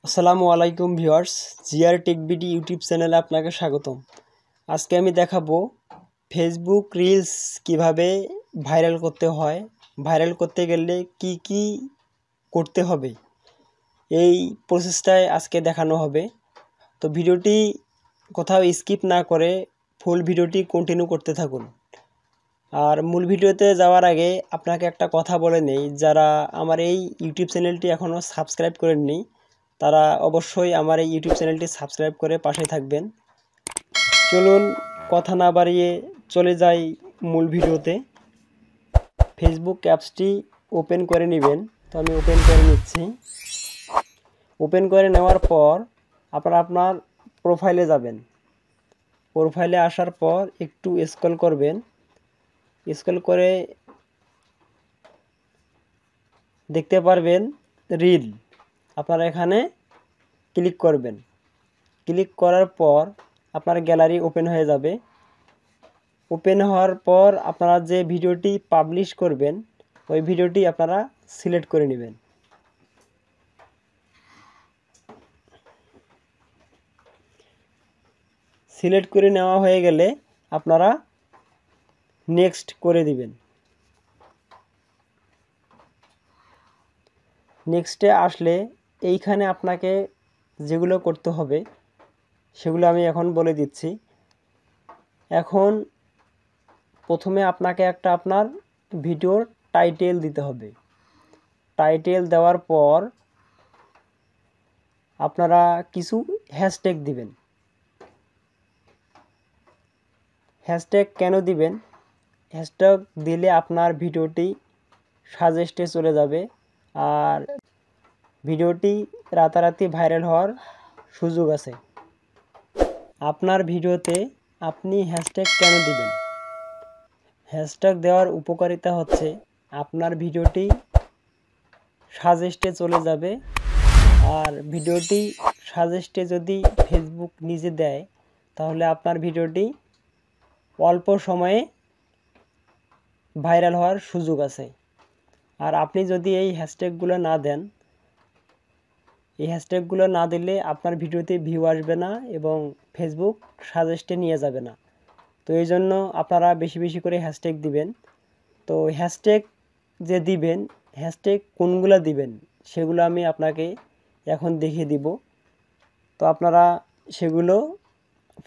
আসসালামু আলাইকুম viewers, GR tech BD YouTube চ্যানেলে আপনাকে স্বাগতম। আজকে আমি দেখাবো ফেসবুক রিলস কিভাবে ভাইরাল করতে হয়। ভাইরাল করতে গেলে কি কি করতে হবে এই প্রসেসটাই আজকে দেখানো হবে। তো ভিডিওটি কোথাও স্কিপ না করে ফুল ভিডিওটি কন্টিনিউ করতে থাকুন। আর মূল ভিডিওতে যাওয়ার আগে আপনাকে একটা কথা বলে নেই, যারা আমার এই ইউটিউব চ্যানেলটি এখনও সাবস্ক্রাইব করেননি তারা অবশ্যই আমার এই ইউটিউব চ্যানেলটি সাবস্ক্রাইব করে পাশে থাকবেন। চলুন কথা না বাড়িয়ে চলে যাই মূল ভিডিওতে। ফেসবুক অ্যাপসটি ওপেন করে নেবেন। তো আমি ওপেন করে নিচ্ছি। ওপেন করে নেওয়ার পর আপনারা আপনার প্রোফাইলে যাবেন। প্রোফাইলে আসার পর একটু স্ক্রল করবেন। স্ক্রল করে দেখতে পারবেন রিল। আপনারা এখানে ক্লিক করবেন। ক্লিক করার পর আপনার গ্যালারি ওপেন হয়ে যাবে। ওপেন হওয়ার পর আপনারা যে ভিডিওটি পাবলিশ করবেন ওই ভিডিওটি আপনারা সিলেক্ট করে নেবেন। সিলেক্ট করে নেওয়া হয়ে গেলে আপনারা নেক্সট করে দিবেন। নেক্সটে আসলে এইখানে আপনাকে যেগুলো করতে হবে সেগুলো আমি এখন বলে দিচ্ছি। এখন প্রথমে আপনাকে একটা আপনার ভিডিওর টাইটেল দিতে হবে। টাইটেল দেওয়ার পর আপনারা কিছু হ্যাশট্যাগ দিবেন। হ্যাশট্যাগ কেন দিবেন? হ্যাশট্যাগ দিলে আপনার ভিডিওটি সাজেস্টে চলে যাবে আর ভিডিওটি রাতারাতি ভাইরাল হওয়ার সুযোগ আছে। আপনার ভিডিওতে আপনি হ্যাশট্যাগ কেন দিবেন? হ্যাশট্যাগ দেওয়ার উপকারিতা হচ্ছে আপনার ভিডিওটি সাজেস্টে চলে যাবে আর ভিডিওটি সাজেস্টে যদি ফেসবুক নিজে দেয় তাহলে আপনার ভিডিওটি অল্প সময়ে ভাইরাল হওয়ার সুযোগ আছে। আর আপনি যদি এই হ্যাশট্যাগুলো না দেন, এই হ্যাশট্যাগুলো না দিলে আপনার ভিডিওতে ভিউ আসবে না এবং ফেসবুক সাজেস্টে নিয়ে যাবে না। তো এই জন্য আপনারা বেশি বেশি করে হ্যাশট্যাগ দিবেন। তো হ্যাশট্যাগ যে দিবেন, হ্যাশট্যাগ কোনগুলো দিবেন সেগুলো আমি আপনাকে এখন দেখিয়ে দিব। তো আপনারা সেগুলো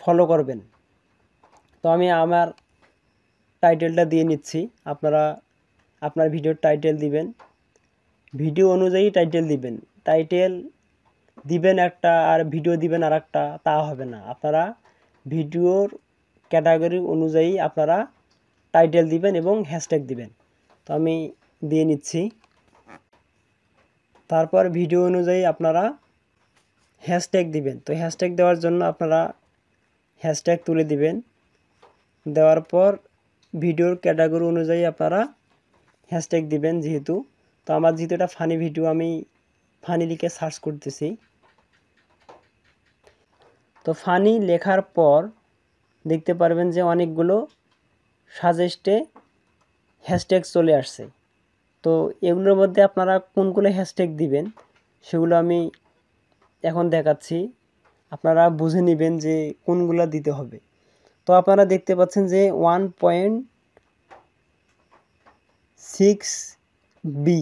ফলো করবেন। তো আমি আমার টাইটেলটা দিয়ে নিচ্ছি। আপনারা আপনার ভিডিওর টাইটেল দিবেন, ভিডিও অনুযায়ী টাইটেল দিবেন। টাইটেল দিবেন একটা আর ভিডিও দিবেন আর একটা, তা হবে না। আপনারা ভিডিওর ক্যাটাগরি অনুযায়ী আপনারা টাইটেল দিবেন এবং হ্যাশট্যাগ দিবেন। তো আমি দিয়ে নিচ্ছি। তারপর ভিডিও অনুযায়ী আপনারা হ্যাশট্যাগ দিবেন। তো হ্যাশট্যাগ দেওয়ার জন্য আপনারা হ্যাশট্যাগ তুলে দিবেন। দেওয়ার পর ভিডিওর ক্যাটাগরি অনুযায়ী আপনারা হ্যাশট্যাগ দিবেন। যেহেতু এটা ফানি ভিডিও, আমি ফানি লিখে সার্চ করতেছি। তো ফানি লেখার পর দেখতে পারবেন যে অনেকগুলো সাজেস্টে হ্যাশট্যাগ চলে আসছে। তো এগুলোর মধ্যে আপনারা কোনগুলো হ্যাশট্যাগ দিবেন সেগুলো আমি এখন দেখাচ্ছি। আপনারা বুঝে নেবেন যে কোনগুলো দিতে হবে। তো আপনারা দেখতে পাচ্ছেন যে 1.6 বি,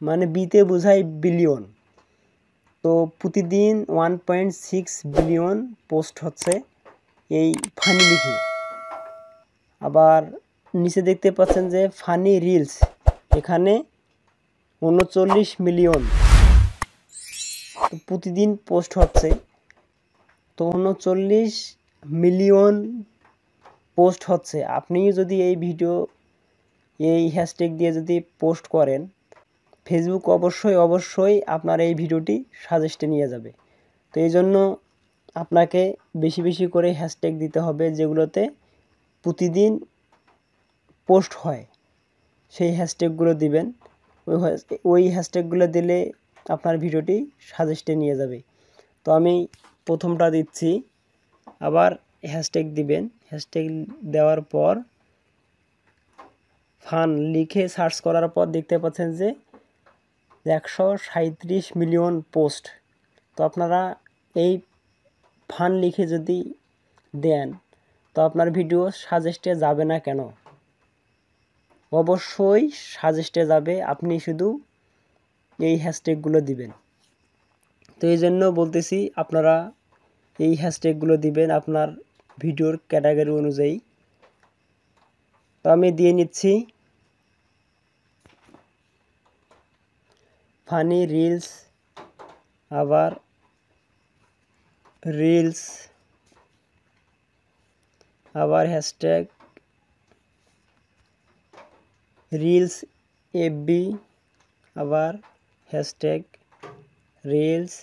মানে বিতে বোঝায় বিলিয়ন। তো প্রতিদিন 1.6 বিলিয়ন পোস্ট হচ্ছে এই ফানি লিখে। আবার নিচে দেখতে পাচ্ছেন যে ফানি রিলস, এখানে 39 মিলিয়ন প্রতিদিন পোস্ট হচ্ছে। তো 39 মিলিয়ন পোস্ট হচ্ছে। আপনি যদি এই ভিডিও এই হ্যাশট্যাগ দিয়ে যদি পোস্ট করেন, ফেসবুক অবশ্যই আপনার এই ভিডিওটি সাজেস্টে নিয়ে যাবে। তো এই জন্য আপনাকে বেশি বেশি করে হ্যাশট্যাগ দিতে হবে, যেগুলোতে প্রতিদিন পোস্ট হয় সেই হ্যাশট্যাগুলো দিবেন। ওই হ্যাশট্যাগুলো দিলে আপনার ভিডিওটি সাজেস্টে নিয়ে যাবে। তো আমি প্রথমটা দিচ্ছি। আবার হ্যাশট্যাগ দিবেন। হ্যাশট্যাগ দেওয়ার পর ফান লিখে সার্চ করার পর দেখতে পাচ্ছেন যে 137 মিলিয়ন পোস্ট তো আপনারা এই ফান লিখে যদি দেন তো আপনার ভিডিও সাজেস্টে যাবে না কেন? অবশ্যই সাজেস্টে যাবে, আপনি শুধু এই হ্যাশট্যাগুলো দিবেন। তো এই জন্য বলতেছি আপনারা এই হ্যাশট্যাগুলো দিবেন আপনার ভিডিওর ক্যাটাগরি অনুযায়ী। তো আমি দিয়ে নিচ্ছি ফানি রিলস, আবার রিলস, আবার হ্যাশট্যাগ রিলস এফবি, আবার হ্যাশট্যাগ রিলস,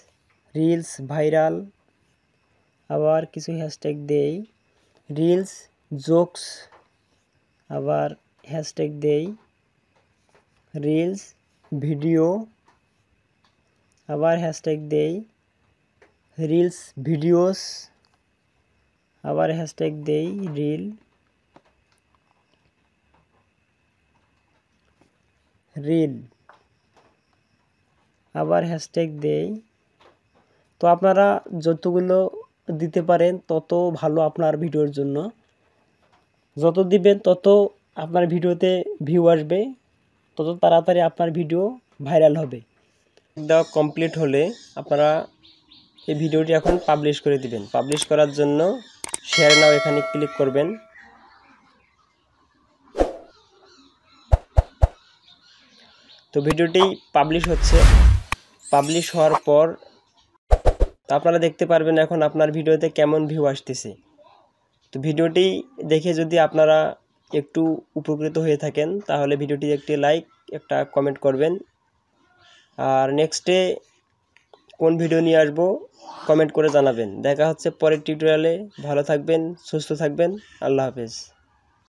রিলস ভাইরাল, আবার কিছু হ্যাশট্যাগ দেই রিলস জোকস, আবার হ্যাশট্যাগ দেই রিলস ভিডিও, আবার হ্যাশট্যাগ দেই রিলস ভিডিওস, আবার হ্যাশট্যাগ দেই রিল, আবার হ্যাশট্যাগ দেই। তো আপনারা যতগুলো দিতে পারেন তত ভালো আপনার ভিডিওর জন্য। যত দিবেন তত আপনার ভিডিওতে ভিউ আসবে, তত তাড়াতাড়ি আপনার ভিডিও ভাইরাল হবে। দেওয়া কমপ্লিট হলে আপনারা এই ভিডিওটি এখন পাবলিশ করে দিবেন। পাবলিশ করার জন্য শেয়ার নাও এখানে ক্লিক করবেন। তো ভিডিওটি পাবলিশ হচ্ছে। পাবলিশ হওয়ার পর আপনারা দেখতে পারবেন এখন আপনার ভিডিওতে কেমন ভিউ আসতেছে। তো ভিডিওটি দেখে যদি আপনারা একটু উপকৃত হয়ে থাকেন তাহলে ভিডিওটি একটি লাইক, একটা কমেন্ট করবেন। আর নেক্সটে কোন ভিডিও নিয়ে আসবো কমেন্ট করে জানাবেন। দেখা হচ্ছে পরের টিউটোরিয়ালে। ভালো থাকবেন, সুস্থ থাকবেন। আল্লাহ হাফেজ।